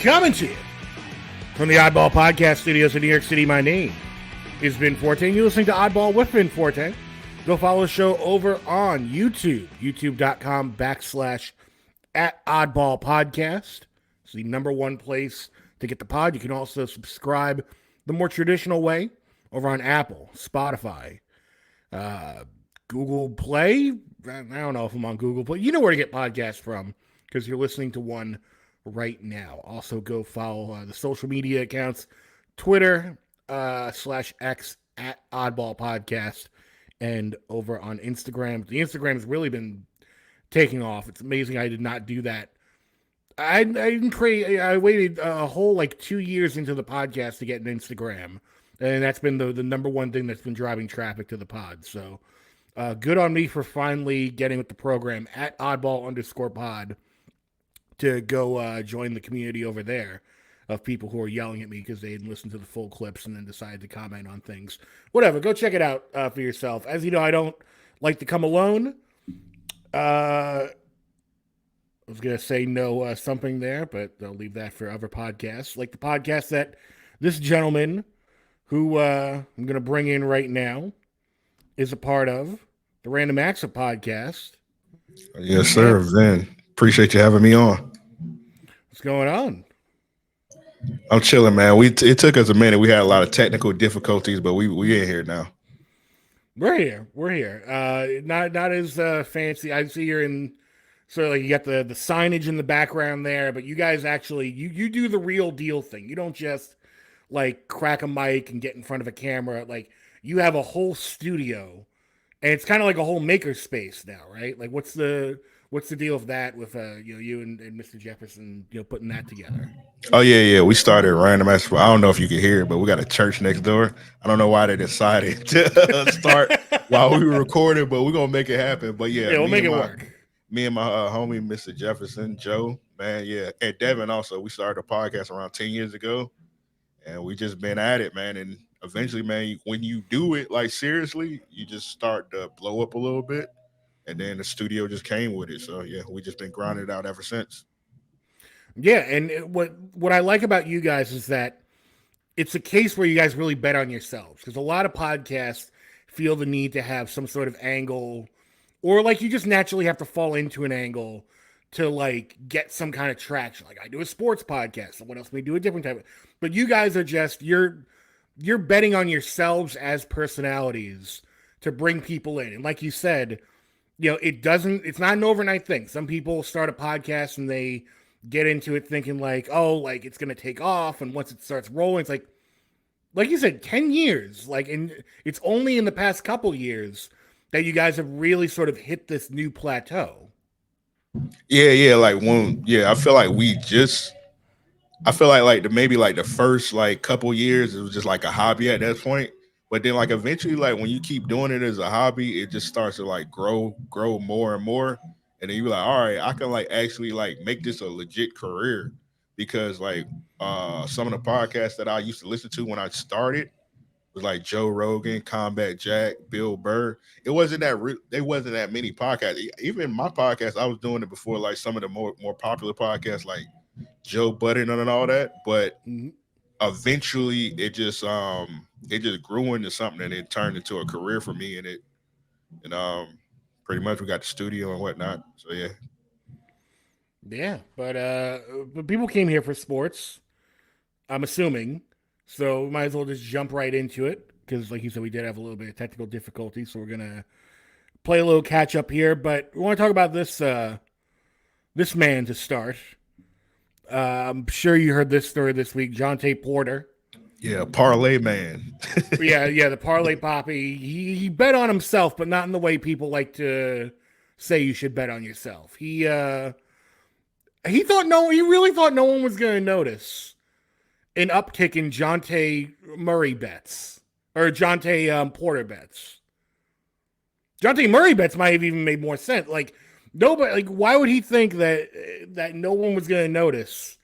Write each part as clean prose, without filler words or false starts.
Coming to you from the Oddball Podcast Studios in New York City, my name is Vin Forte, and you're listening to Oddball with Vin Forte. Go follow the show over on YouTube, youtube.com/@Oddball Podcast. It's the number one place to get the pod. You can also subscribe the more traditional way over on Apple, Spotify, Google Play. I don't know if I'm on Google Play. You know where to get podcasts from because you're listening to one right now. Also, go follow the social media accounts, Twitter /X @Oddball Podcast, and over on Instagram. The Instagram has really been taking off. It's amazing. I did not do that. I didn't create. I waited a whole 2 years into the podcast to get an Instagram, and that's been the number one thing that's been driving traffic to the pod. So good on me for finally getting with the program at @Oddball_pod to go join the community over there of people who are yelling at me because they didn't listen to the full clips and then decided to comment on things. Whatever, go check it out for yourself. As you know, I don't like to come alone. I was going to say no something there, but I'll leave that for other podcasts. Like the podcast that this gentleman, who I'm going to bring in right now, is a part of, the Random Acts of Podcast. Yes, sir, Vin. Appreciate you having me on. What's going on? I'm chilling, man. It took us a minute. We had a lot of technical difficulties, but we in here now. We're here. Not as fancy. I see you're in sort of you got the signage in the background there, but you guys actually you do the real deal thing. You don't just crack a mic and get in front of a camera. You have a whole studio, and it's kind of like a whole maker space now, right? What's the deal of that with you and Mr. Jefferson putting that together? Oh yeah. We started Random Acts. I don't know if you can hear it, but we got a church next door. I don't know why they decided to start while we were recording, but we're gonna make it happen. But yeah, we'll make it work. Me and my homie, Mr. Jefferson, Joe, man, yeah, and Devin also. We started a podcast around 10 years ago, and we just been at it, man. And eventually, man, when you do it seriously, you just start to blow up a little bit. And then the studio just came with it. So, yeah, we just been grinding it out ever since. Yeah, and what I like about you guys is that it's a case where you guys really bet on yourselves. Because a lot of podcasts feel the need to have some sort of angle, or you just naturally have to fall into an angle to get some kind of traction. I do a sports podcast. Someone else may do a different type of. But you guys are just, you're betting on yourselves as personalities to bring people in. And like you said, it's not an overnight thing. Some people start a podcast and they get into it thinking it's going to take off. And once it starts rolling, it's like you said, 10 years, and it's only in the past couple years that you guys have really sort of hit this new plateau. Yeah. I feel like maybe the first couple years, it was just a hobby at that point. But then eventually, when you keep doing it as a hobby, it just starts to grow more and more. And then you're all right, I can actually make this a legit career, because some of the podcasts that I used to listen to when I started was Joe Rogan, Combat Jack, Bill Burr. It wasn't that many podcasts. Even my podcast, I was doing it before some of the more popular podcasts like Joe Budden and all that. But eventually it just grew into something, and it turned into a career for me. And pretty much we got the studio and whatnot. So yeah, but people came here for sports, I'm assuming, so we might as well just jump right into it, because like you said, we did have a little bit of technical difficulty, so we're gonna play a little catch up here. But we want to talk about this man to start. I'm sure you heard this story this week. Jontay Porter. Yeah, parlay man. yeah, the parlay poppy. He bet on himself, but not in the way people like to say you should bet on yourself. He really thought no one was going to notice an uptick in Jontay Murray bets, or Jontay Porter bets. Jontay Murray bets might have even made more sense. Nobody, why would he think that no one was going to notice?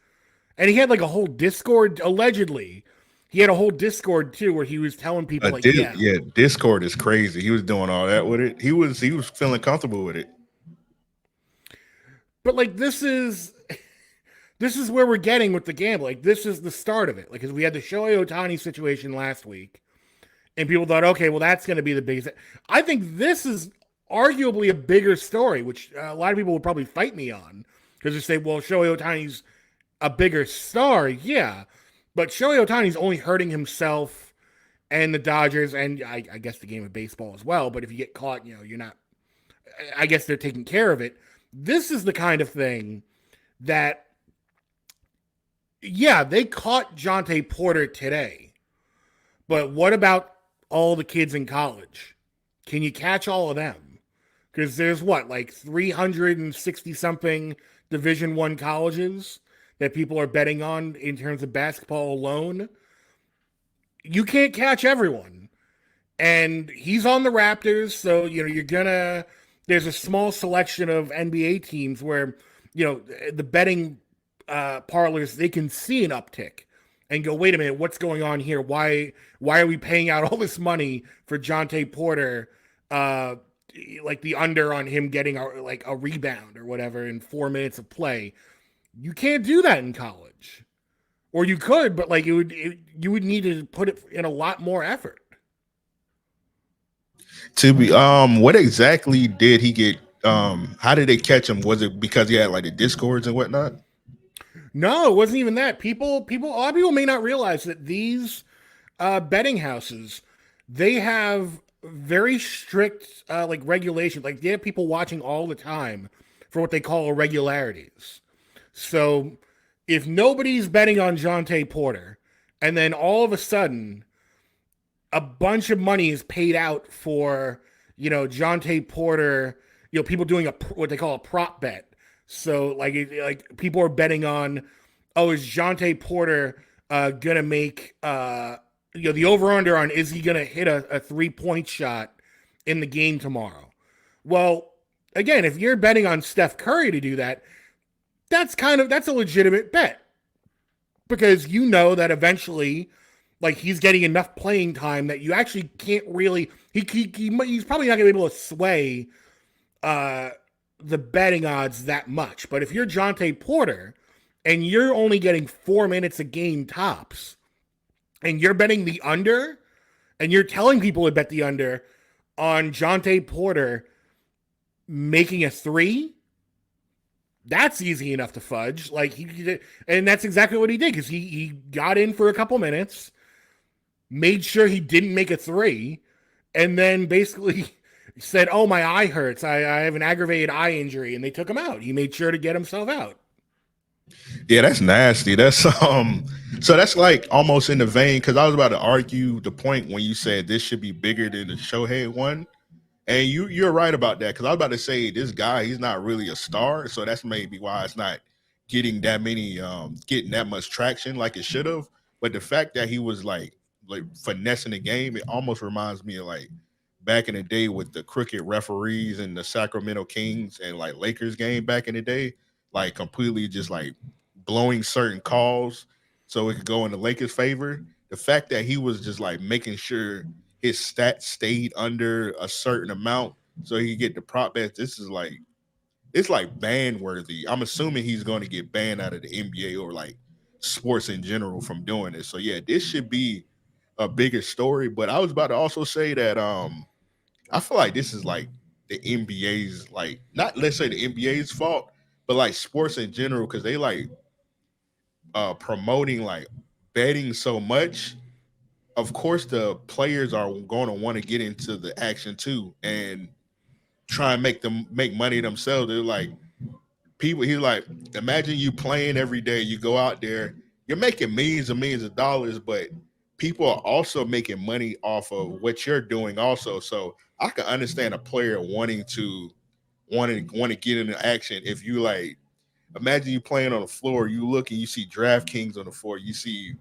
And he had a whole Discord, allegedly. He had a whole Discord too, where he was telling people Discord is crazy. He was doing all that with it. He was feeling comfortable with it. But this is this is where we're getting with the gambling. Like, this is the start of it. Like, because we had the Shohei Ohtani situation last week, and people thought, okay, well, that's going to be the biggest. I think this is arguably a bigger story, which a lot of people would probably fight me on because they say, well, Shohei Ohtani's a bigger star, yeah, but Shohei Ohtani's only hurting himself and the Dodgers, and I guess the game of baseball as well. But if you get caught, you're not. I guess they're taking care of it. This is the kind of thing that, yeah, they caught Jontay Porter today, but what about all the kids in college? Can you catch all of them? Because there's what, like 360 something Division One colleges that people are betting on in terms of basketball alone. You can't catch everyone. And he's on the Raptors, so you're gonna. There's a small selection of NBA teams where the betting parlors, they can see an uptick and go, wait a minute, what's going on here? Why are we paying out all this money for Jontay Porter? Like the under on him getting a rebound or whatever in 4 minutes of play. You can't do that in college, or you could, but like you would need to put it in a lot more effort. To be what exactly did he get? How did they catch him? Was it because he had like the discords and whatnot? No, it wasn't even that. A lot of people may not realize that these betting houses, they have very strict like regulations. Like they have people watching all the time for what they call irregularities. So if nobody's betting on Jontay Porter, and then all of a sudden a bunch of money is paid out for Jontay Porter, people doing what they call a prop bet. So like people are betting on, oh, is Jontay Porter gonna make the over under on, is he gonna hit a 3-point shot in the game tomorrow? Well, again, if you're betting on Steph Curry to do that, that's a legitimate bet because you know that eventually, like, he's getting enough playing time that you actually can't really. He's probably not gonna be able to sway the betting odds that much. But if you're Jontay Porter and you're only getting 4 minutes a game tops, and you're betting the under, and you're telling people to bet the under on Jontay Porter making a three, that's easy enough to fudge. Like he did, and that's exactly what he did because he got in for a couple minutes, made sure he didn't make a three, and then basically said, "Oh, my eye hurts. I have an aggravated eye injury," and they took him out. He made sure to get himself out. Yeah, that's nasty. That's so that's like almost in the vein because I was about to argue the point when you said this should be bigger than the Shohei one. And you're right about that because I was about to say this guy, he's not really a star, so that's maybe why it's not getting that much traction like it should have. But the fact that he was like finessing the game, it almost reminds me of like back in the day with the crooked referees and the Sacramento Kings and like Lakers game back in the day, like completely just like blowing certain calls so it could go in the Lakers' favor. The fact that he was just like making sure his stats stayed under a certain amount so he could get the prop bets. This is like it's like ban worthy. I'm assuming he's going to get banned out of the NBA or like sports in general from doing this. So yeah, this should be a bigger story. But I was about to also say that I feel like this is like the NBA's like not let's say the NBA's fault, but like sports in general because they like promoting like betting so much. Of course, the players are going to want to get into the action too and try and make money themselves. They're like people. He's like, imagine you playing every day. You go out there, you're making millions and millions of dollars, but people are also making money off of what you're doing also. So I can understand a player wanting to want to get into action if you like imagine you playing on the floor, you look and you see DraftKings on the floor, you see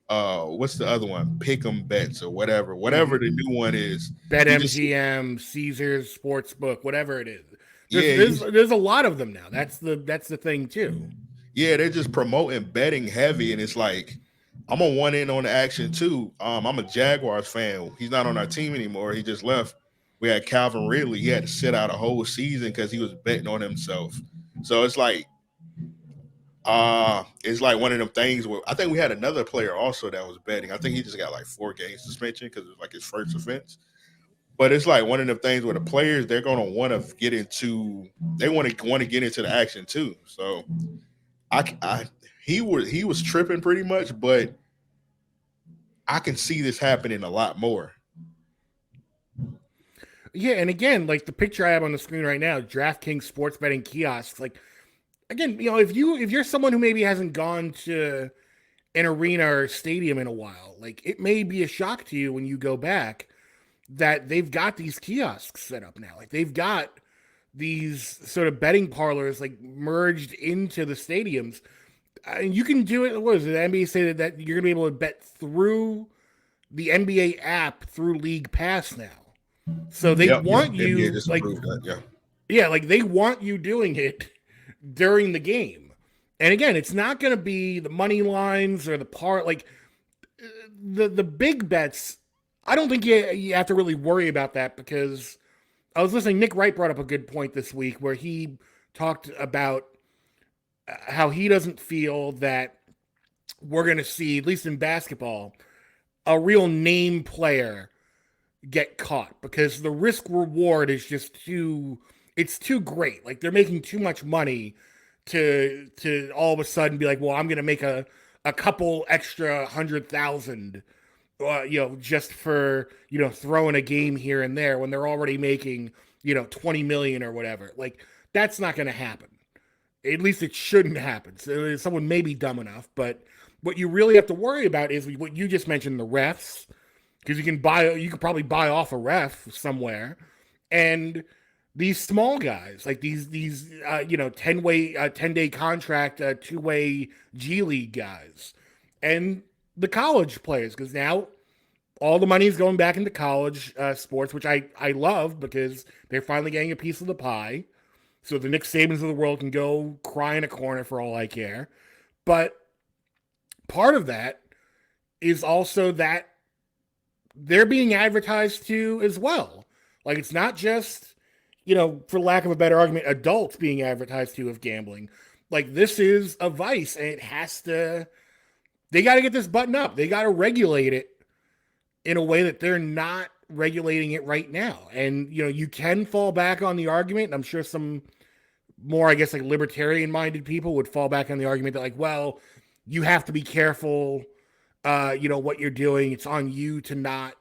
what's the other one? Pick'em bets or whatever the new one is. You just see, BetMGM, Caesars Sportsbook, whatever it is. yeah, There's a lot of them now. That's the thing too. yeah, they're just promoting betting heavy, and it's like I'm on one end on the action too. I'm a Jaguars fan. He's not on our team anymore. He just left. We had Calvin Ridley. He had to sit out a whole season because he was betting on himself. So it's like It's like one of them things where I think we had another player also that was betting. I think he just got like 4 game suspension because it was like his first offense. But it's like one of them things where the players they're gonna want to get into. They want to get into the action too. So I he was tripping pretty much, but I can see this happening a lot more. Yeah, and again, like the picture I have on the screen right now, DraftKings sports betting kiosks. Like again, if you're someone who maybe hasn't gone to an arena or stadium in a while, like it may be a shock to you when you go back that they've got these kiosks set up now. Like they've got these sort of betting parlors like merged into the stadiums. And you can do it. What is it? The NBA say that you're gonna be able to bet through the NBA app through League Pass now. So they Yep. want NBA you just like approved that. Yeah. yeah, like they want you doing it during the game. And again, it's not going to be the money lines or the part like the big bets. I don't think you have to really worry about that because I was listening. Nick Wright brought up a good point this week where he talked about how he doesn't feel that we're going to see, at least in basketball, a real name player get caught because the risk reward is just too great. Like they're making too much money to all of a sudden be like, well, I'm gonna make a couple extra 100,000 just for throwing a game here and there when they're already making 20 million or whatever. Like that's not gonna happen. At least it shouldn't happen. So someone may be dumb enough, but what you really have to worry about is what you just mentioned, the refs, because you can probably buy off a ref somewhere, and these small guys like these 10-day contract 2-way G League guys, and the college players, because now all the money is going back into college sports, which I love because they're finally getting a piece of the pie. So the Nick Sabans of the world can go cry in a corner for all I care. But part of that is also that they're being advertised to as well. Like it's not just, for lack of a better argument, adults being advertised to of gambling. Like this is a vice and they got to get this button up. They got to regulate it in a way that they're not regulating it right now. And, you can fall back on the argument. And I'm sure some more, I guess, like libertarian minded people would fall back on the argument that like, well, you have to be careful what you're doing. It's on you to not,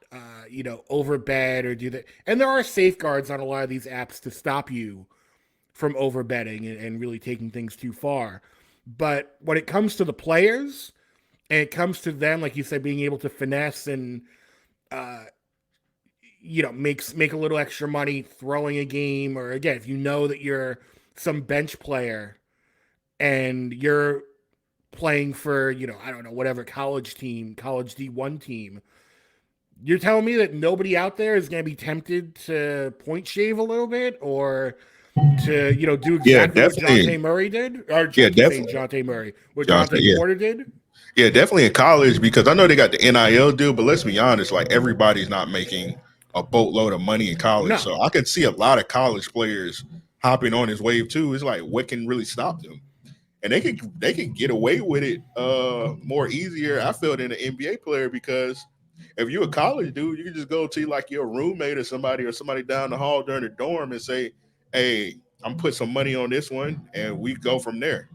overbet or do that. And there are safeguards on a lot of these apps to stop you from overbetting and really taking things too far. But when it comes to the players and it comes to them, like you said, being able to finesse and, make a little extra money throwing a game, or again, if you know that you're some bench player and you're playing for, I don't know, whatever college team, college D1 team, you're telling me that nobody out there is going to be tempted to point shave a little bit or to, do Yeah, exactly what definitely. Jontay Murray did? Or Yeah, I keep saying definitely. Jontay Murray. What Johnson. Jontay Yeah. Porter did? Yeah, definitely in college because I know they got the NIL deal, but let's be honest, like everybody's not making a boatload of money in college. No. So I can see a lot of college players hopping on his wave too. It's like what can really stop them? And they can get away with it more easier, I feel, than an NBA player because if you're a college dude, you can just go to like your roommate or somebody down the hall during the dorm and say, hey, I'm put some money on this one and we go from there.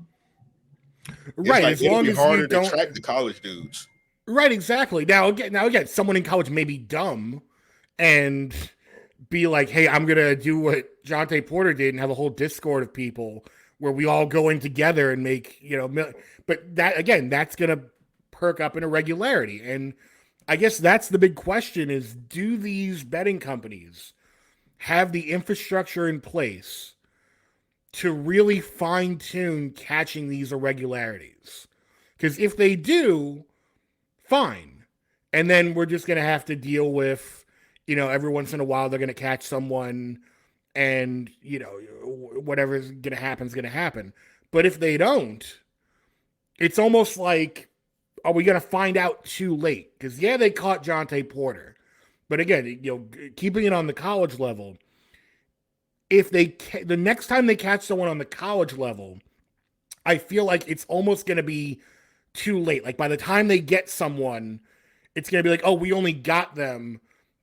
It's Right. like As it'll long be as you harder to don't. track the college dudes. Right. Exactly. Now again, someone in college may be dumb and be like, hey, I'm going to do what Jontay Porter did and have a whole Discord of people where we all go in together and make, but that, again, that's going to perk up in irregularity. And I guess that's the big question is, do these betting companies have the infrastructure in place to really fine tune catching these irregularities? Because if they do, fine. And then we're just going to have to deal with, every once in a while they're going to catch someone and, whatever's going to happen is going to happen. But if they don't, it's almost like, are we going to find out too late? Because, yeah, they caught Jontay Porter. But again, keeping it on the college level, if the next time they catch someone on the college level I feel like it's almost going to be too late. Like by the time they get someone, it's going to be like, oh, we only got them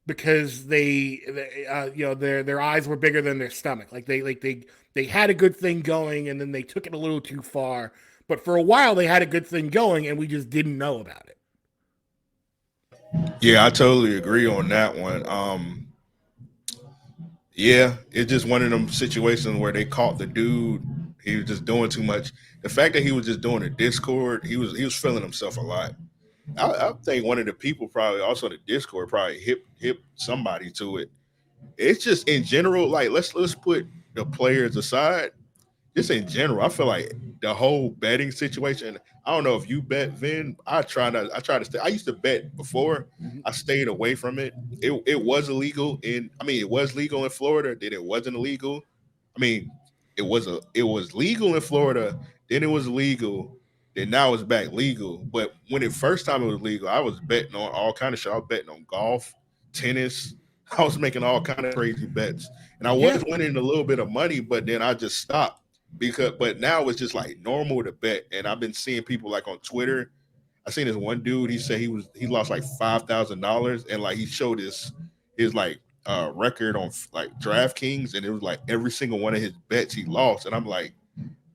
because their eyes were bigger than their stomach. They had a good thing going and then they took it a little too far. But for a while they had a good thing going and we just didn't know about it. Yeah, I totally agree on that one. Yeah, it's just one of them situations where they caught the dude. He was just doing too much. The fact that he was just doing a Discord, he was feeling himself a lot. I think one of the people probably also the Discord probably hip somebody to it. It's just in general, like let's put the players aside. Just in general, I feel like the whole betting situation. I don't know if you bet, Vin. I try to stay. I used to bet before. Mhm. I stayed away from it. It was illegal it was legal in Florida. Then it wasn't illegal. I mean, it was legal in Florida. Then it was legal. Then now it's back legal. But when it first time it was legal, I was betting on all kind of shit. I was betting on golf, tennis. I was making all kind of crazy bets, and I Yeah. was winning a little bit of money. But then I just stopped because but now it's just like normal to bet. And I've been seeing people like on Twitter. I seen this one dude. He said he lost like $5,000, and like he showed his like record on like DraftKings, and it was like every single one of his bets he lost. And I'm like,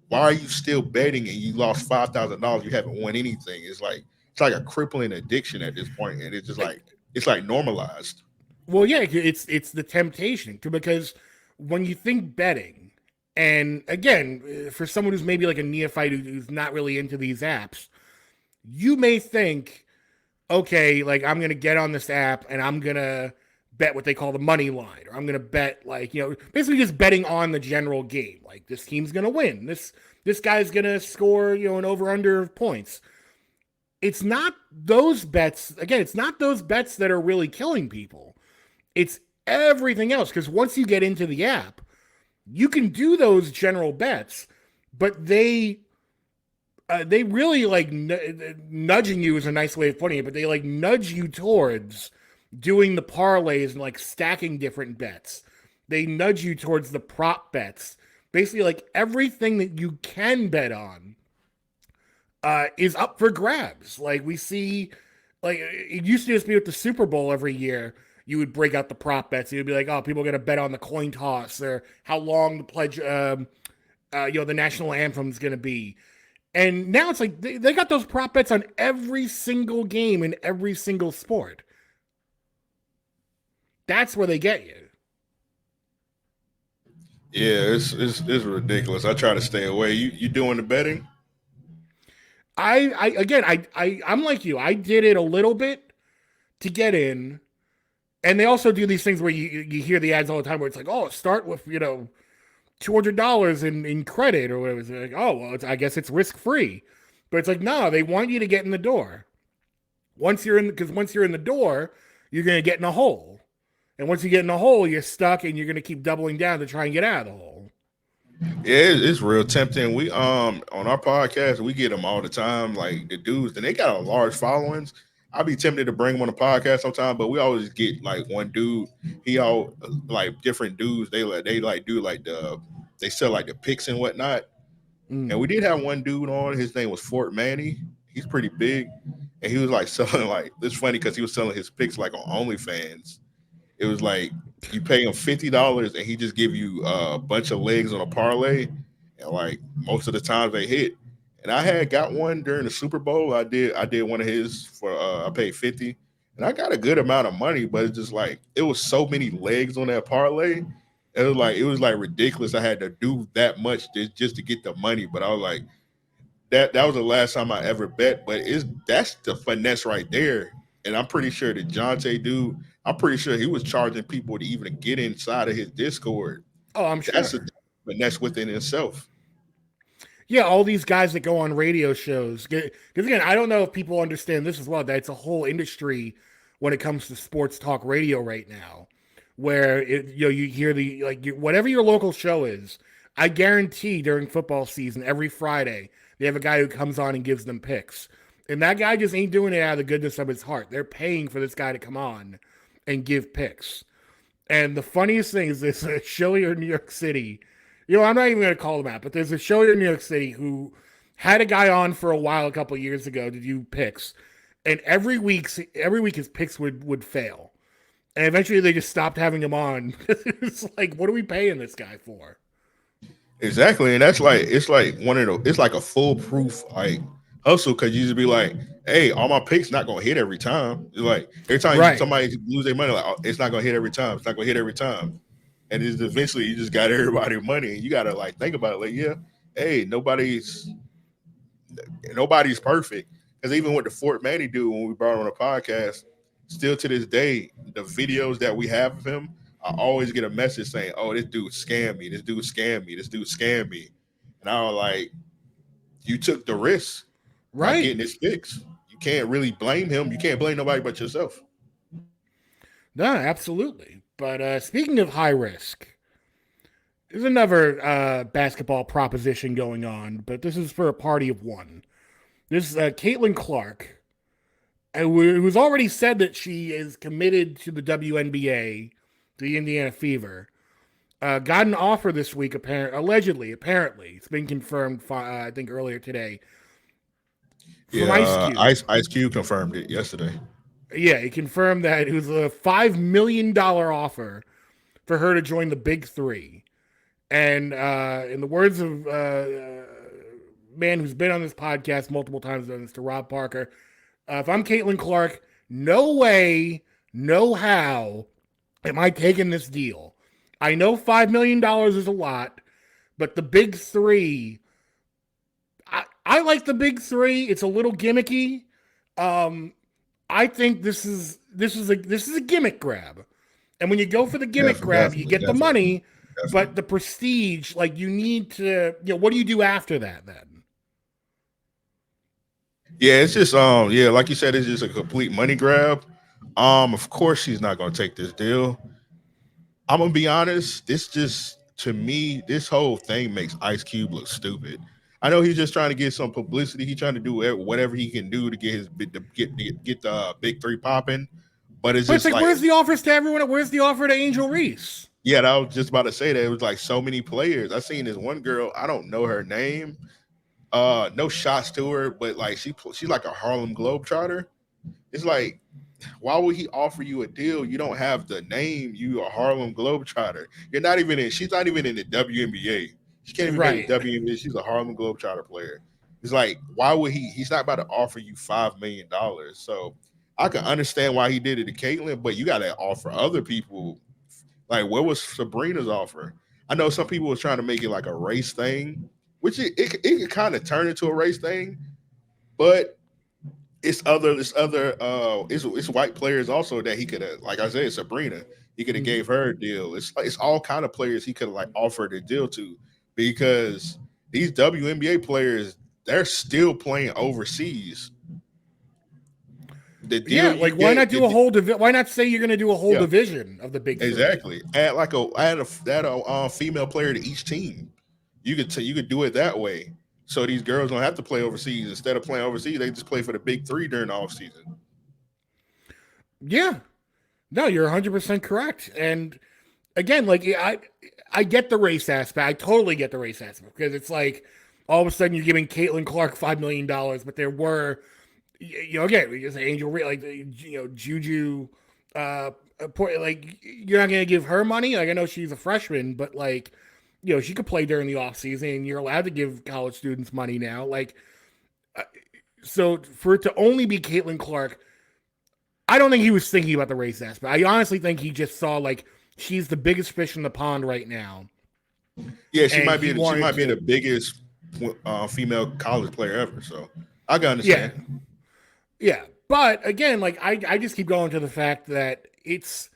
why are you still betting and you lost $5,000? You haven't won anything. It's like a crippling addiction at this point, and it's just like it's like normalized. Well, yeah, it's the temptation because when you think betting, and again, for someone who's maybe like a neophyte who's not really into these apps, you may think, okay, like I'm gonna get on this app and I'm gonna bet what they call the money line, or I'm gonna bet like basically just betting on the general game. Like this team's gonna win. This guy's gonna score an over under of points. It's not those bets. Again, it's not those bets that are really killing people. It's everything else because once you get into the app, you can do those general bets, but they really like nudging you is a nice way of putting it, but they like nudge you towards doing the parlays and like stacking different bets. They nudge you towards the prop bets. Basically, like everything that you can bet on is up for grabs. Like we see, like it used to just be with the Super Bowl every year. You would break out the prop bets. You'd be like, oh, people are gonna bet on the coin toss or how long the pledge, the national anthem is gonna be. And now it's like they got those prop bets on every single game in every single sport. That's where they get you. Yeah, it's ridiculous. I try to stay away. You doing the betting? I again, I'm like you. I did it a little bit to get in, and they also do these things where you hear the ads all the time where it's like, oh, start with $200 in credit or whatever. It's like, oh well, I guess it's risk free, but it's like no, they want you to get in the door. Once you're in the door, you're gonna get in a hole, and once you get in a hole, you're stuck, and you're gonna keep doubling down to try and get out of the hole. Yeah, it's real tempting. We on our podcast we get them all the time. Like the dudes, and they got a large followings. I'd be tempted to bring them on the podcast sometime, but we always get like one dude. He all like different dudes. They do like they sell like the picks and whatnot. And Mm. we did have one dude on. His name was Fort Manny. He's pretty big, and he was like selling like it's funny because he was selling his picks like on OnlyFans. It was like you pay him $50 and he just give you a bunch of legs on a parlay, and like most of the times they hit. And I had got one during the Super Bowl. I did one of his for I paid 50, and I got a good amount of money. But it's just like it was so many legs on that parlay. It was like ridiculous. I had to do that much just to get the money. But I was like, that was the last time I ever bet. But that's the finesse right there. And I'm pretty sure the Jontay dude, I'm pretty sure he was charging people to even get inside of his Discord. Oh, I'm That's a sure. finesse within itself. Yeah, all these guys that go on radio shows. Because again, I don't know if people understand this as well. That it's a whole industry when it comes to sports talk radio right now, where you hear whatever your local show is. I guarantee during football season, every Friday they have a guy who comes on and gives them picks, and that guy just ain't doing it out of the goodness of his heart. They're paying for this guy to come on and give picks. And the funniest thing is this show here in New York City. I'm not even going to call them out, but there's a show here in New York City who Had a guy on for a while a couple of years ago to do picks, and every week his picks would fail, and eventually they just stopped having him on. It's like, what are we paying this guy for? Exactly, and that's like it's like one of the it's like a foolproof like hustle because you just be like, hey, all my picks not gonna hit every time. It's like every time Right. somebody lose their money, like oh, it's not gonna hit every time. It's not gonna hit every time, and it's eventually you just got everybody money, and you gotta like think about it. Like, yeah, hey, nobody's perfect because even with the Fort Manny dude when we brought him on the podcast, still to this day, the videos that we have of him, I always get a message saying, "Oh, this dude scammed me. This dude scammed me. This dude scammed me." And I was like, "You took the risk by Right. getting this fixed. You can't really blame him. You can't blame nobody but yourself." No, absolutely. But speaking of high risk, there's another basketball proposition going on, but this is for a party of one. This is Caitlin Clark, who's already said that she is committed to the WNBA, the Indiana Fever. Got an offer this week, apparently. It's been confirmed, I think, earlier today from Yeah, Ice Cube. Ice Cube confirmed it yesterday. Yeah, he confirmed that it was a $5 million offer for her to join the Big Three. And in the words of man who's been on this podcast multiple times, Mr. Rob Parker, if I'm Caitlin Clark, no way, no how am I taking this deal. I know $5 million is a lot, but the Big Three, I like the Big Three. It's a little gimmicky. I think this is a gimmick grab. And when you go for the gimmick grab, you get the money, but the prestige, like you need to, what do you do after that then? Yeah, it's just yeah, like you said, it's just a complete money grab. Of course she's not gonna take this deal. I'm gonna be honest. This just to me, this whole thing makes Ice Cube look stupid. I know he's just trying to get some publicity. He's trying to do whatever he can do to get get the big three popping. But it's But it's just like, like, where's the offers to everyone? Where's the offer to Angel Reese? yeah, I was just about to say that it was like so many players. I seen this one girl. I don't know her name. No shots to her, but like she's like a Harlem Globetrotter. It's like, why would he offer you a deal? You don't have the name. You a Harlem Globetrotter. You're not even in. She's not even in the WNBA. She can't even make Right. the WNBA. She's a Harlem Globetrotter player. It's like, why would he? He's not about to offer you $5 million. So I can understand why he did it to Caitlyn, but you got to offer other people. Like, what was Sabrina's offer? I know some people was trying to make it like a race thing, which it could kind of turn into a race thing, but it's white players also that he could have, like I said, Sabrina, he could have gave her a deal. It's all kind of players he could have like offered a deal to, because these WNBA players, they're still playing overseas. The deal you Like why get, not do a whole why not say you're going to do a whole yeah, division of the Big Three? exactly. Add a female player to each team. You could do it that way. So these girls don't have to play overseas. Instead of playing overseas, they just play for the big three during the off season. Yeah. No, you're 100% correct. And again, like I get the race aspect. I totally get the race aspect, because it's like all of a sudden you're giving Caitlin Clark $5 million, but there were, again, we just Angel, like, Juju, like, you're not going to give her money. Like, I know she's a freshman, but like, she could play during the off season, and you're allowed to give college students money now. Like, so for it to only be Caitlin Clark, I don't think he was thinking about the race aspect. I honestly think he just saw like she's the biggest fish in the pond right now. Yeah, she might be the biggest female college player ever. So I can understand. Yeah. But again, like I just keep going to the fact that it's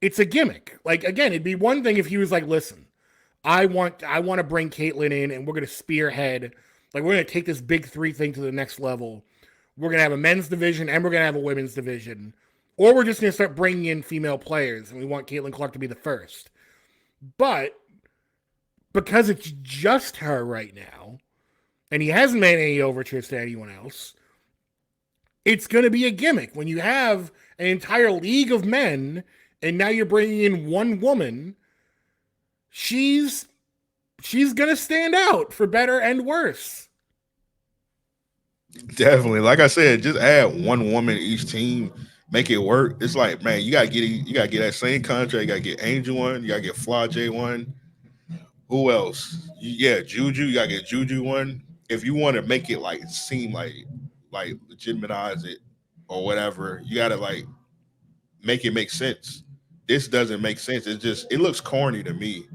a gimmick. Like, again, it'd be one thing if he was like, listen, I want to bring Caitlyn in, and we're gonna spearhead, like we're gonna take this Big Three thing to the next level. We're going to have a men's division and we're going to have a women's division. Or we're just going to start bringing in female players, and we want Caitlin Clark to be the first. But because it's just her right now, and he hasn't made any overtures to anyone else, it's going to be a gimmick. When you have an entire league of men, and now you're bringing in one woman, she's going to stand out for better and worse. Definitely. Like I said, just add one woman each team, make it work. It's like, man, you gotta get that same contract. You gotta get Angel one, you gotta get Fly J one. Who else? Yeah, Juju. You gotta get Juju one. If you want to make it like seem like legitimize it or whatever, you gotta like make it make sense. This doesn't make sense. It looks corny to me.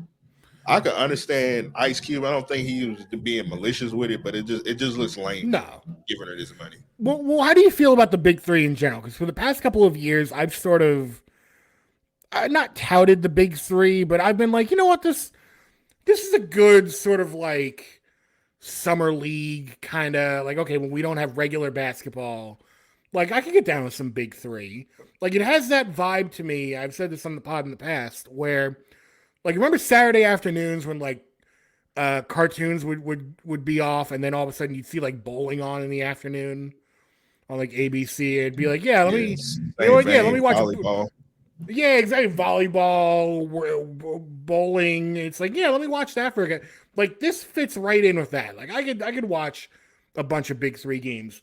I could understand Ice Cube. I don't think he was being malicious with it, but it just looks lame No. giving her this money. Well, how do you feel about the big three in general? Because for the past couple of years, I've sort of not touted the big three, but I've been like, you know what, this is a good sort of like summer league kind of like, okay, when we don't have regular basketball, like I could get down with some big three. Like it has that vibe to me. I've said this on the pod in the past, where like remember Saturday afternoons when like cartoons would be off, and then all of a sudden you'd see like bowling on in the afternoon on like ABC. It'd be like, yeah, let me, Yes, you know same what, yeah, let me vein. watch. Volleyball. Yeah, exactly. Volleyball, bowling. It's like, yeah, let me watch that for a bit. Like this fits right in with that. Like I could watch a bunch of big three games.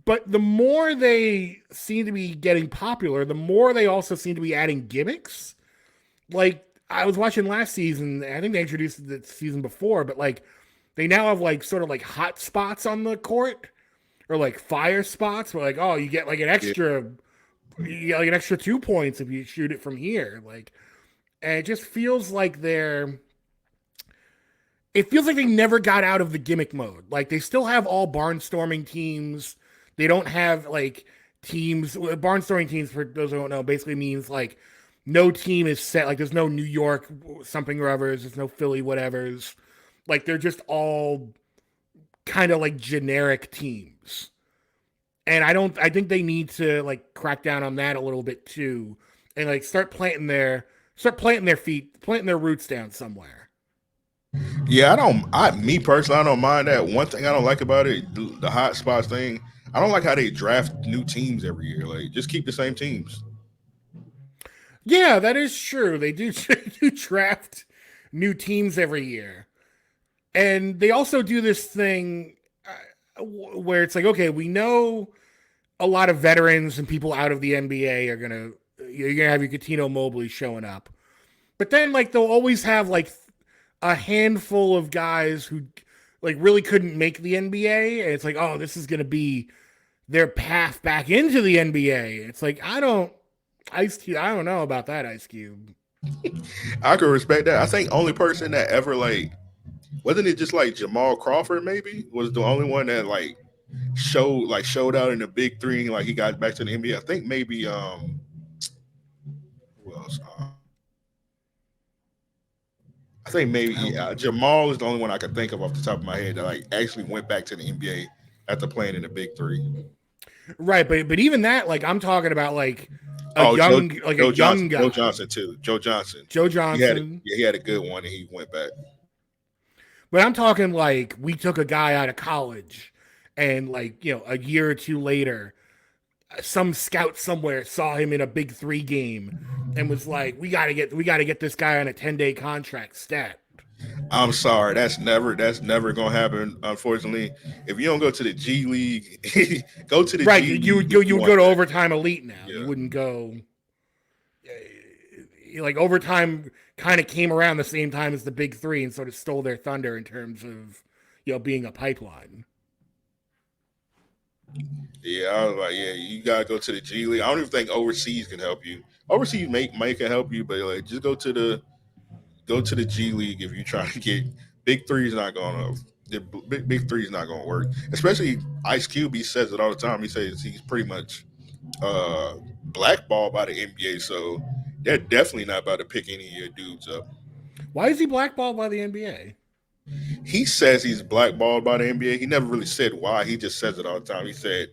But the more they seem to be getting popular, the more they also seem to be adding gimmicks. Like I was watching last season, I think they introduced it the season before, but like they now have like sort of like hot spots on the court or like fire spots where like, oh, you get like an Yeah. extra, you get like an extra 2 points if you shoot it from here. Like, and it just feels like it feels like they never got out of the gimmick mode. Like they still have all barnstorming teams. They don't have like teams. Barnstorming teams, for those who don't know, basically means like no team is set. Like there's no New York something or others. There's no Philly whatevers. Like they're just all kind of like generic teams. And I think they need to like crack down on that a little bit too, and like start planting their feet, planting their roots down somewhere. Yeah, me personally, I don't mind that. One thing I don't like about it, the hot spots thing, I don't like how they draft new teams every year. Like, just keep the same teams. Yeah, that is true. They do, do draft new teams every year. And they also do this thing where it's like, okay, we know a lot of veterans and people out of the NBA are gonna you're gonna have your Coutinho Mobley showing up, but then like they'll always have like a handful of guys who like really couldn't make the NBA, and it's like, oh, this is gonna be their path back into the NBA. It's like Ice Cube, I don't know about that, Ice Cube. I could respect that. I think only person that ever like wasn't it just like Jamal Crawford maybe was the only one that like showed out in the big three like he got back to the NBA. I think maybe who else? I think maybe I don't yeah, remember. Jamal is the only one I could think of off the top of my head that like actually went back to the NBA after playing in the big three. Right, but even that, like I'm talking about Oh, a young Joe guy, Johnson too. Joe Johnson. Joe He had Johnson. he had a good one and he went back. But I'm talking like we took a guy out of college and like, a year or two later, some scout somewhere saw him in a big three game and was like, we gotta get this guy on a 10-day contract stat. I'm sorry, that's never gonna happen. Unfortunately, if you don't go to the G League, go to the Right. G You League would if go you you would want go to that. overtime elite now. You Yeah. wouldn't go like overtime kind of came around the same time as the big three and sort of stole their thunder in terms of being a pipeline. Yeah, I was like, yeah, you gotta go to the G League. I don't even think overseas can help you. Overseas may can help you, but like just go to the G League if you try to get big three is not gonna the big three is not gonna work. Especially Ice Cube, he says it all the time. He says he's pretty much uh blackballed by the NBA, so they're definitely not about to pick any of your dudes up. Why is he blackballed by the NBA? He says he's blackballed by the NBA. He never really said why. He just says it all the time. He said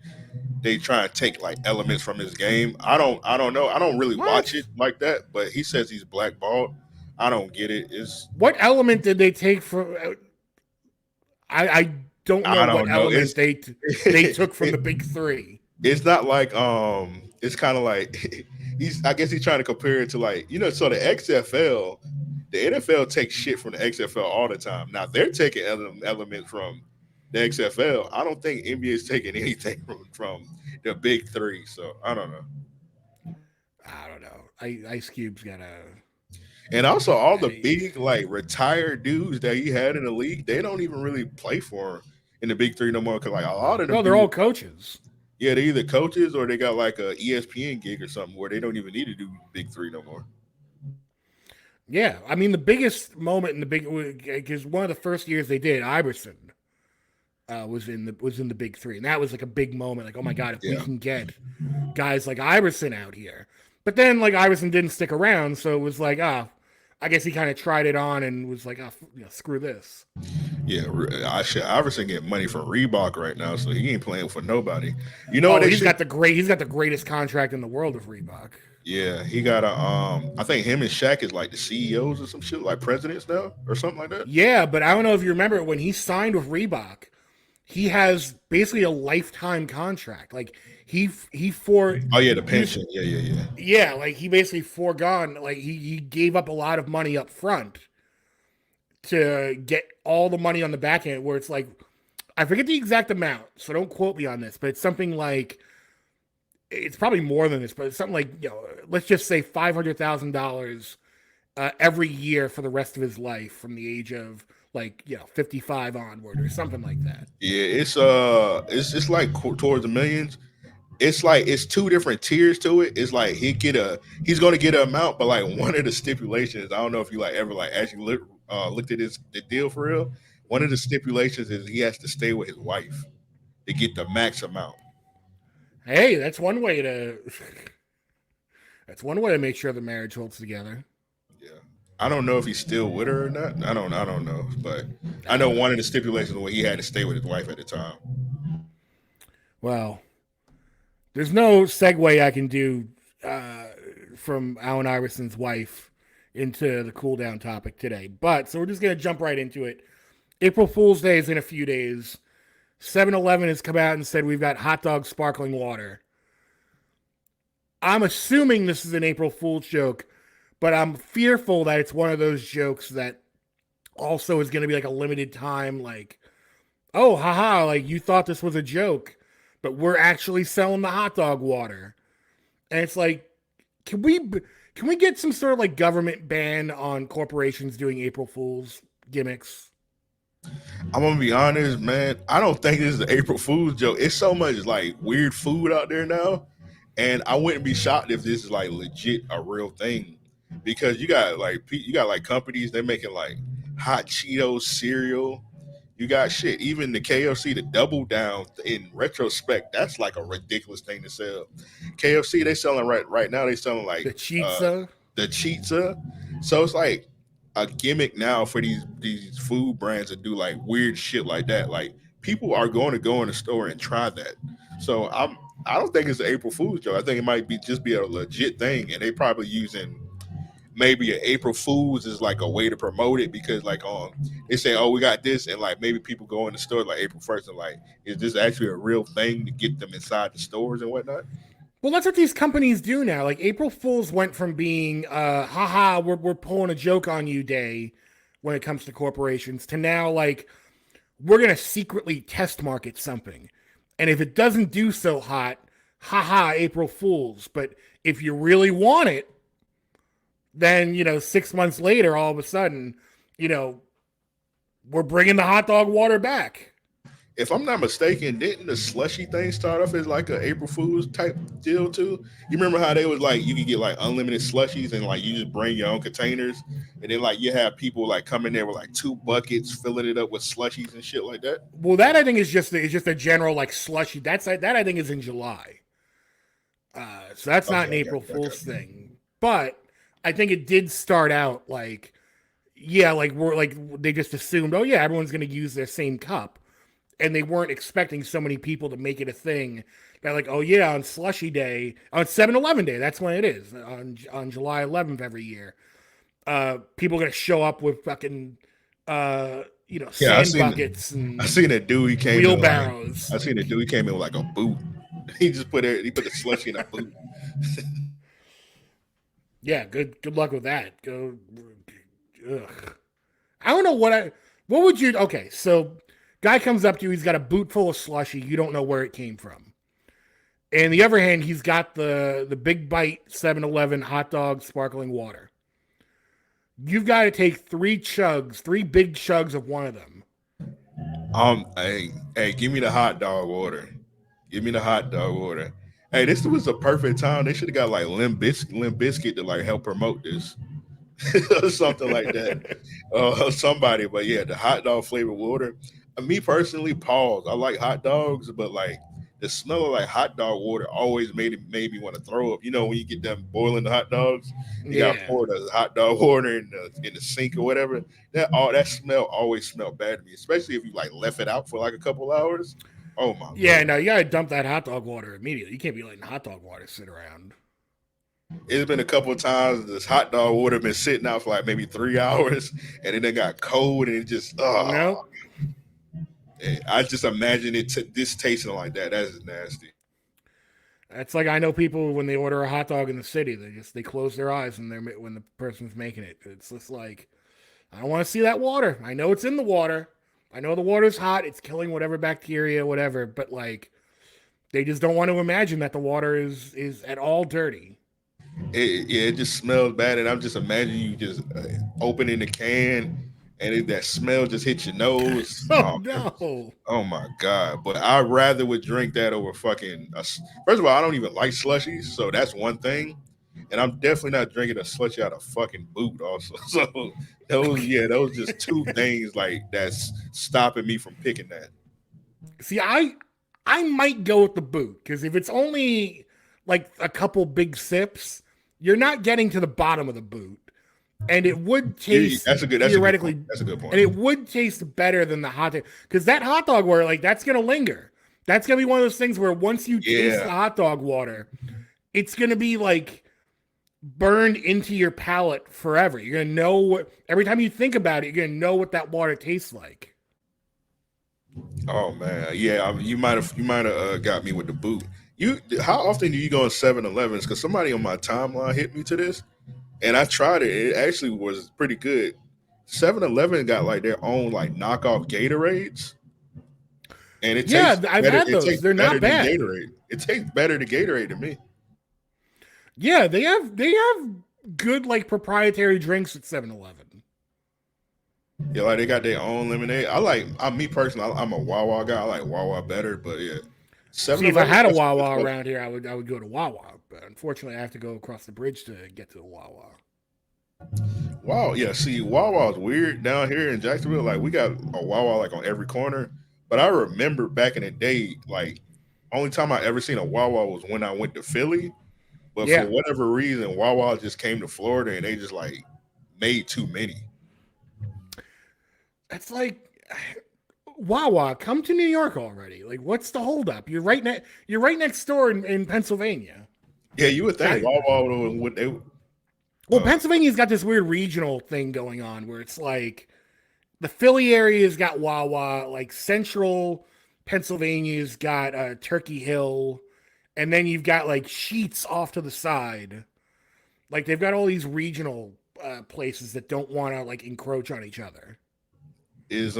they try and take like elements from his game. I don't know. I don't really watch it What? like that, but he says he's blackballed. I don't get it. It's What element did they take from? I don't know I what don't know. element they took from the big three. It's not like it's kind of like he's I guess he's trying to compare it to like so the XFL, the NFL takes shit from the XFL all the time. Now they're taking elements from the XFL. I don't think NBA is taking anything from the big three. So I don't know. I don't know. Ice Cube's got a. And also, all the big like retired dudes that he had in the league, they don't even really play for him in the big three no more. Cause like a lot of them No, they're all dudes, coaches. yeah, they either coaches or they got like a ESPN gig or something where they don't even need to do big three no more. Yeah, I mean the biggest moment in the big because one of the first years they did, Iverson was in the big three, and that was like a big moment. Like, oh my god, if we Yeah. can get guys like Iverson out here, but then like Iverson didn't stick around, so it was like, I guess he kind of tried it on and was like, screw this. Yeah, Iverson get money from Reebok right now, so he ain't playing for nobody. You know what Oh, they should? he's got the greatest contract in the world of Reebok. Yeah, he got a I think him and Shaq is like the CEOs or some shit, like presidents now or something like that. Yeah, but I don't know if you remember when he signed with Reebok, he has basically a lifetime contract. Like he for Oh yeah, the he was pension. Yeah, yeah, yeah. yeah, like he basically foregone like he gave up a lot of money up front to get all the money on the back end where it's like I forget the exact amount, so don't quote me on this, but it's something like it's probably more than this, but it's something like, let's just say $500,000 every year for the rest of his life from the age of like 55 onward or something like that. Yeah, it's like towards the millions. It's like it's two different tiers to it. It's like he's gonna get an amount, but like one of the stipulations, I don't know if you like ever like actually looked at the deal for real. One of the stipulations is he has to stay with his wife to get the max amount. Hey, that's one way to make sure the marriage holds together. Yeah. I don't know if he's still with her or not. I don't know. But I know Uh, one of the stipulations was he had to stay with his wife at the time. well, there's no segue I can do uh, from Allen Iverson's wife into the cool down topic today. But so we're just gonna jump right into it. April Fool's Day is in a few days. 7-Eleven has come out and said we've got hot dog sparkling water. I'm assuming this is an April Fool's joke, but I'm fearful that it's one of those jokes that also is going to be like a limited time, like, oh, haha, like you thought this was a joke, but we're actually selling the hot dog water. And it's like, can we get some sort of like government ban on corporations doing April Fool's gimmicks? I'm gonna be honest, man. I don't think this is an April Fool's joke. It's so much like weird food out there now, and I wouldn't be shocked if this is like legit a real thing, because you got like companies they're making like hot Cheetos cereal. You got shit. Even the KFC, the double down. In retrospect, that's like a ridiculous thing to sell. KFC, they selling right now. They selling like The uh Cheetza? the Cheetah. So it's like a gimmick now for these food brands to do like weird shit like that. Like people are going to go in the store and try that. So I don't think it's an April Fool's joke. I think it might be a legit thing, and they probably using maybe an April Fools is like a way to promote it because like they say, oh, we got this, and like maybe people go in the store like April 1st and like, is this actually a real thing to get them inside the stores and whatnot? Well, that's what these companies do now. Like April Fools went from being haha, we're pulling a joke on you day when it comes to corporations to now like we're gonna secretly test market something. And if it doesn't do so hot, haha, April Fools. But if you really want it, then 6 months later, all of a sudden, you know, we're bringing the hot dog water back. If I'm not mistaken, didn't the slushy thing start off as like a April Fool's type deal too? You remember how they was like you could get like unlimited slushies and like you just bring your own containers, and then like you have people like come in there with like two buckets filling it up with slushies and shit like that. Well, that I think is just a general like slushy. That I think is in July. So that's not Okay, an April I got Fool's you. thing. But I think it did start out like, yeah, like we're like they just assumed, oh yeah, everyone's gonna use their same cup. And they weren't expecting so many people to make it a thing. They're like, oh yeah, on slushy day, on 7-Eleven day, that's when it is, on July 11th every year. People are gonna show up with fucking Yeah, sand buckets I and seen a dude. He came in like wheelbarrows. I seen a dude. He came in with like a boot. He put the slushy in a boot. Yeah, good luck with that. Go. Ugh. I don't know what would you. Okay, so Guy comes up to you, he's got a boot full of slushy. You don't know where it came from. And the other hand, he's got the Big Bite 7-Eleven hot dog sparkling water. You've got to take three big chugs of one of them. Hey, give me the hot dog order. Give me the hot dog order. Hey, this was a perfect time. They should have got like Limp Bizkit to like help promote this. Or something like that. Somebody, but yeah, the hot dog flavored water. Me personally, pause. I like hot dogs, but like the smell of like hot dog water always made me want to throw up. You know, when you get them boiling the hot dogs, you got to Yeah. pour the hot dog water in the sink or whatever. That smell always smelled bad to me, especially if you like left it out for like a couple hours. Oh my Yeah, lord! no, you got to dump that hot dog water immediately. You can't be letting hot dog water sit around. It's been a couple of times this hot dog water been sitting out for like maybe 3 hours, and then it got cold, and it just Nope. I just imagine this tasting like that. That's nasty. That's like I know people when they order a hot dog in the city, they close their eyes when the person's making it. It's just like I don't want to see that water. I know it's in the water. I know the water's hot. It's killing whatever bacteria, whatever. But like they just don't want to imagine that the water is at all dirty. It just smells bad, and I'm just imagining you just opening the can, and that smell just hits your nose. Oh no! Oh my god! But I rather would drink that over fucking. First of all, I don't even like slushies, so that's one thing. And I'm definitely not drinking a slushie out of fucking boot. Also, so those just two things like that's stopping me from picking that. See, I might go with the boot because if it's only like a couple big sips, you're not getting to the bottom of the boot. And it would taste theoretically. That's a good point. And it would taste better than the hot dog because that hot dog water, like that's gonna linger. That's gonna be one of those things where once you taste the hot dog water, it's gonna be like burned into your palate forever. You're gonna know what every time you think about it, you're gonna know what that water tastes like. Oh man, yeah, you might have got me with the boot. How often do you go in 7-Elevens? Because somebody on my timeline hit me to this, and I tried it. It actually was pretty good. 7-Eleven got like their own like knockoff Gatorades, and it tastes I've better, had those. They're not bad. Gatorade. It tastes better than Gatorade to me. Yeah, they have good like proprietary drinks at 7-Eleven. Yeah, like they got their own lemonade. Me personally, I'm a Wawa guy. I like Wawa better, but yeah. See, if I had a Wawa around here, I would go to Wawa. But unfortunately, I have to go across the bridge to get to the Wawa. Wow, yeah. See, Wawa's weird down here in Jacksonville. Like we got a Wawa like on every corner. But I remember back in the day, like only time I ever seen a Wawa was when I went to Philly. But for whatever reason, Wawa just came to Florida and they just like made too many. It's like Wawa, come to New York already. Like, what's the holdup? You're right next door in Pennsylvania. Yeah, you would think Wawa would. Well, Pennsylvania's got this weird regional thing going on where it's like the Philly area's got Wawa, like central Pennsylvania's got Turkey Hill, and then you've got like Sheets off to the side. Like they've got all these regional places that don't want to like encroach on each other. Is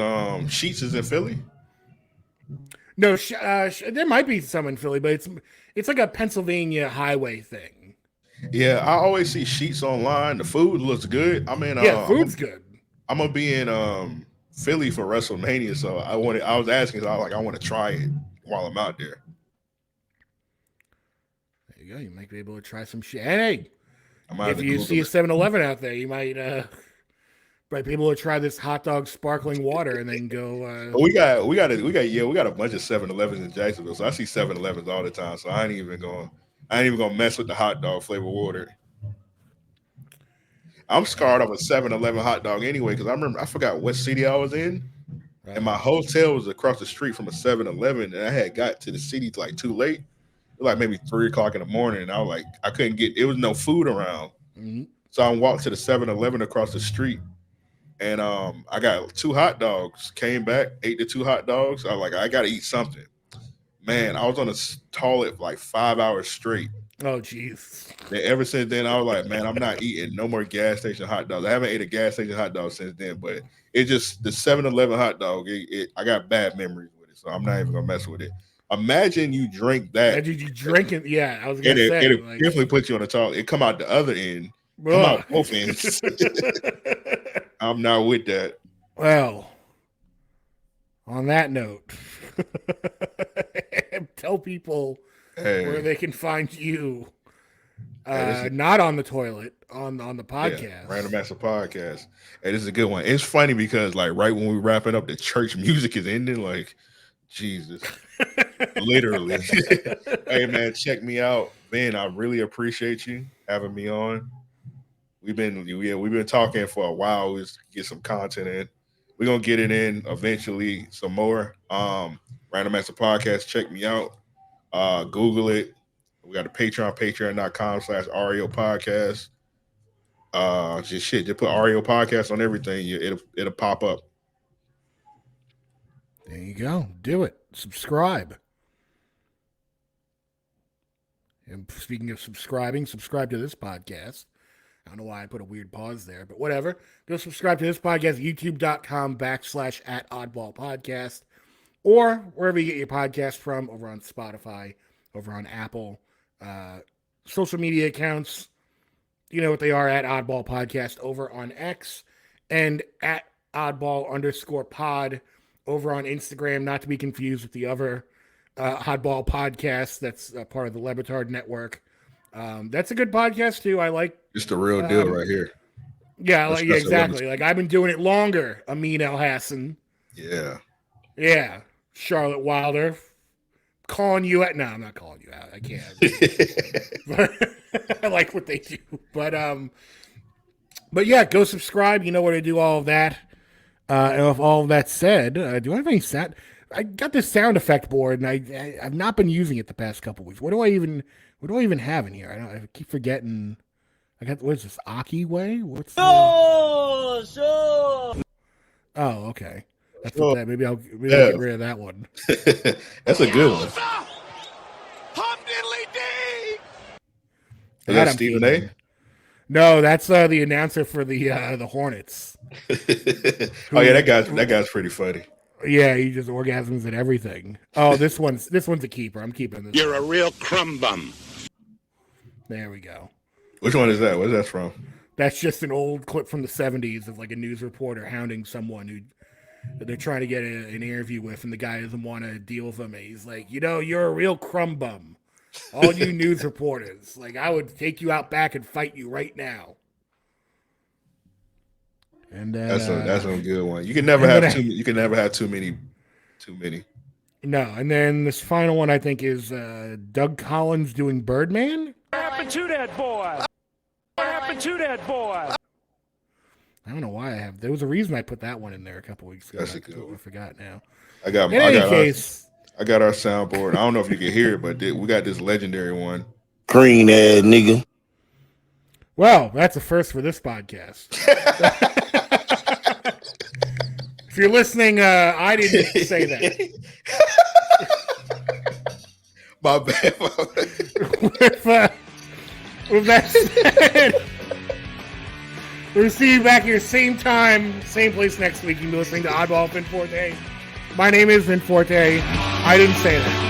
Sheets is in Philly? No, there might be some in Philly, but it's like a Pennsylvania highway thing. Yeah, I always see Sheets online. The food looks good. I mean, food's good. I'm gonna be in Philly for WrestleMania, so I was asking, I want to try it while I'm out there. There you go. You might be able to try some shit. And hey, if you see a 7-Eleven out there, you might be able to try this hot dog sparkling water and then go. We got a bunch of 7-Elevens in Jacksonville, so I see 7-Elevens all the time. So I ain't even gonna mess with the hot dog flavor water. I'm scarred of a 7-Eleven hot dog anyway because I forgot what city I was in, and my hotel was across the street from a 7-Eleven, and I had got to the city like too late, like maybe 3:00 in the morning, and I was like I couldn't get. There was no food around, so I walked to the 7-Eleven across the street. And I got 2 hot dogs, came back, ate the 2 hot dogs. I was like, I got to eat something. Man, I was on a toilet for like 5 hours straight. Oh, jeez. And ever since then, I was like, man, I'm not eating no more gas station hot dogs. I haven't ate a gas station hot dog since then, but it just the 7-Eleven hot dog. I got bad memories with it, so I'm not even gonna mess with it. Imagine you drink that. Imagine you drinking. Yeah, I was gonna say it definitely puts you on the top. It come out the other end. Come out both ends. I'm not with that. Well, on that note, tell people where they can find you. Not on the toilet, on the podcast. Yeah, Random Master Podcast. Hey, this is a good one. It's funny because like right when we wrapping up, the church music is ending. Like, Jesus. Literally. Hey man, check me out. Man, I really appreciate you having me on. We've been talking for a while. We just get some content in. We're gonna get it in eventually some more. Random Master Podcast, check me out. Google it. We got a Patreon, patreon.com/REO podcast. Just put REO podcast on everything. It'll pop up. There you go. Do it. Subscribe. And speaking of subscribing, subscribe to this podcast. I don't know why I put a weird pause there, but whatever. Go subscribe to this podcast, youtube.com/@Oddball Podcast, or wherever you get your podcast from, over on Spotify, over on Apple. Social media accounts, you know what they are, at Oddball Podcast over on X, and at Oddball_pod over on Instagram, not to be confused with the other Oddball Podcast that's part of the Lebitard Network. That's a good podcast too. I like. It's the real deal right here. Yeah, exactly. Like I've been doing it longer. Amin El Hassan. Yeah. Charlotte Wilder. Calling you out. No, I'm not calling you out. I can't. But I like what they do. But yeah, go subscribe. You know where to do all of that. And with all of that said, do I have any sound? I got this sound effect board, and I've not been using it the past couple weeks. What do I even have in here? I keep forgetting. What is this? Aki Way? What's Oh, okay. That's what that. Maybe I'll get rid of that one. That's a good one. Is that Stephen A? No, that's the announcer for the Hornets. Oh yeah, that guy's pretty funny. Yeah, he just orgasms at everything. Oh, this one's a keeper. I'm keeping this. You're a real crumb bum. There we go. Which one is that? Where's that from? That's just an old clip from the 70s of like a news reporter hounding someone who they're trying to get an interview with, and the guy doesn't want to deal with him. And he's like, you're a real crumb bum. All you news reporters, like I would take you out back and fight you right now. And that's a good one. You can never have too. You can never have too many. No, and then this final one I think is Doug Collins doing Birdman. What happened to that boy? What happened to that boy? I don't know why I have. There was a reason I put that one in there a couple weeks ago. That's a good one. I forgot now. I got our soundboard. I don't know if you can hear it, but we got this legendary one. Green ass nigga. Well, that's a first for this podcast. If you're listening, I didn't say that. My bad. With that said, we'll see you back here same time, same place next week. You can be listening to Oddball Vin Forte. My name is Vin Forte. I didn't say that.